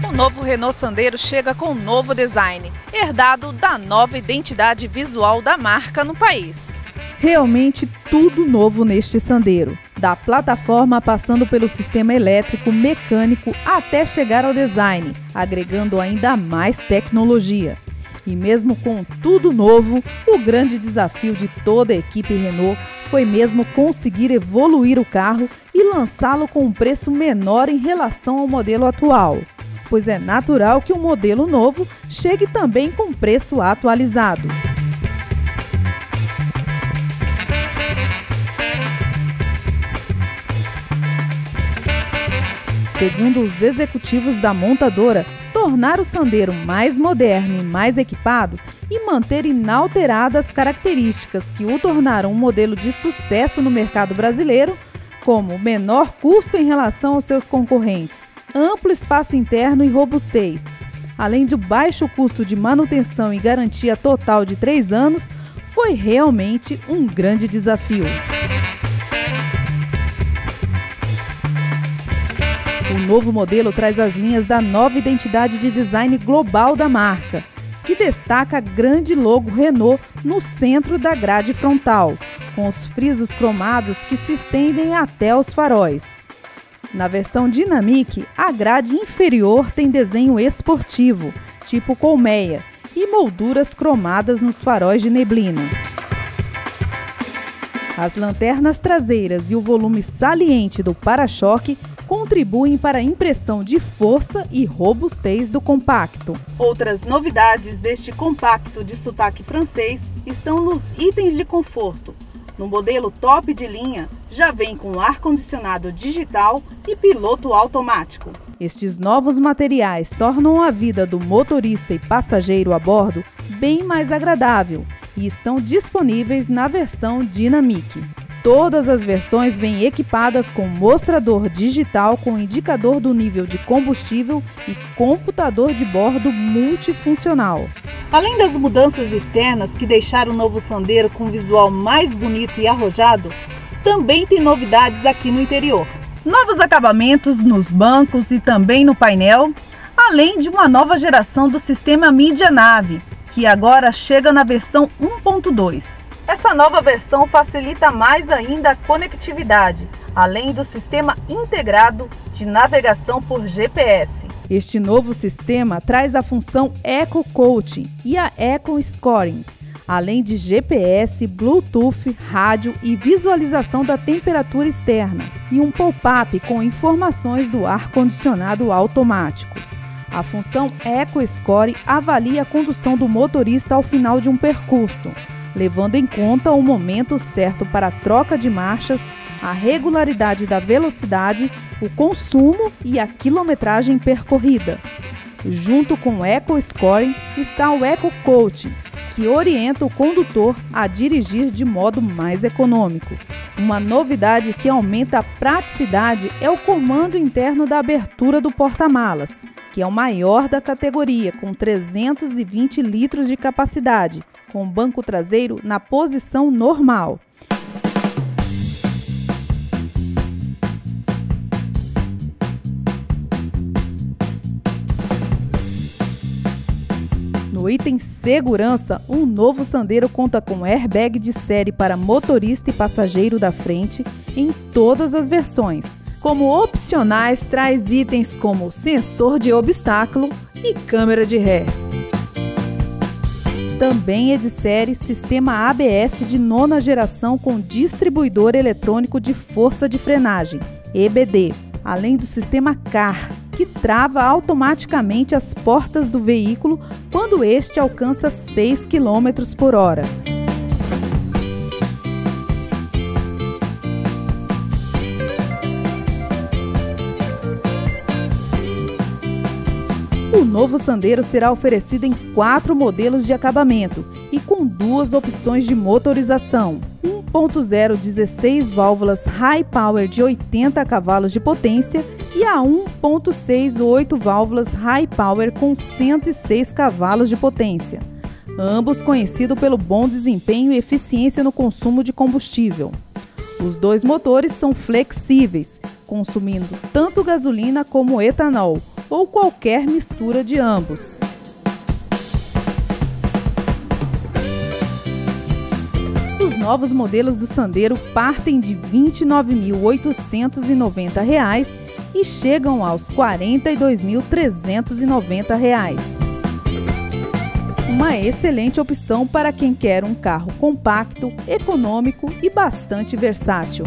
O novo Renault Sandero chega com um novo design, herdado da nova identidade visual da marca no país. Realmente tudo novo neste Sandero, da plataforma passando pelo sistema elétrico, mecânico até chegar ao design, agregando ainda mais tecnologia. E mesmo com tudo novo, o grande desafio de toda a equipe Renault foi mesmo conseguir evoluir o carro e lançá-lo com um preço menor em relação ao modelo atual, pois é natural que um modelo novo chegue também com preço atualizado. Segundo os executivos da montadora, tornar o Sandero mais moderno e mais equipado e manter inalteradas características que o tornaram um modelo de sucesso no mercado brasileiro, como menor custo em relação aos seus concorrentes, amplo espaço interno e robustez, além do baixo custo de manutenção e garantia total de 3 anos, foi realmente um grande desafio. O novo modelo traz as linhas da nova identidade de design global da marca, que destaca a grande logo Renault no centro da grade frontal, com os frisos cromados que se estendem até os faróis. Na versão Dynamic, a grade inferior tem desenho esportivo, tipo colmeia, e molduras cromadas nos faróis de neblina. As lanternas traseiras e o volume saliente do para-choque contribuem para a impressão de força e robustez do compacto. Outras novidades deste compacto de sotaque francês estão nos itens de conforto. No modelo top de linha, já vem com ar-condicionado digital e piloto automático. Estes novos materiais tornam a vida do motorista e passageiro a bordo bem mais agradável e estão disponíveis na versão Dynamic. Todas as versões vêm equipadas com mostrador digital com indicador do nível de combustível e computador de bordo multifuncional. Além das mudanças externas que deixaram o novo Sandero com um visual mais bonito e arrojado, também tem novidades aqui no interior. Novos acabamentos nos bancos e também no painel, além de uma nova geração do sistema mídia nave, que agora chega na versão 1.2. Essa nova versão facilita mais ainda a conectividade, além do sistema integrado de navegação por GPS. Este novo sistema traz a função Eco Coaching e a Eco Scoring, além de GPS, Bluetooth, rádio e visualização da temperatura externa, e um pop-up com informações do ar-condicionado automático. A função Eco Score avalia a condução do motorista ao final de um percurso, levando em conta o momento certo para a troca de marchas, a regularidade da velocidade, o consumo e a quilometragem percorrida. Junto com o Eco Scoring está o Eco Coaching, que orienta o condutor a dirigir de modo mais econômico. Uma novidade que aumenta a praticidade é o comando interno da abertura do porta-malas, que é o maior da categoria, com 320 litros de capacidade, com o banco traseiro na posição normal. No item segurança, o novo Sandero conta com airbag de série para motorista e passageiro da frente em todas as versões. Como opcionais, traz itens como sensor de obstáculo e câmera de ré. Também é de série sistema ABS de 9ª geração com distribuidor eletrônico de força de frenagem, EBD, além do sistema CAR, que trava automaticamente as portas do veículo quando este alcança 6 km por hora. O novo Sandero será oferecido em 4 modelos de acabamento e com 2 opções de motorização. 1.0 16 válvulas High Power de 80 cavalos de potência e a 1.6 8 válvulas High Power com 106 cavalos de potência, ambos conhecidos pelo bom desempenho e eficiência no consumo de combustível. Os 2 motores são flexíveis, consumindo tanto gasolina como etanol, ou qualquer mistura de ambos. Os novos modelos do Sandero partem de R$ 29.890 e chegam aos R$ 42.390. Uma excelente opção para quem quer um carro compacto, econômico e bastante versátil.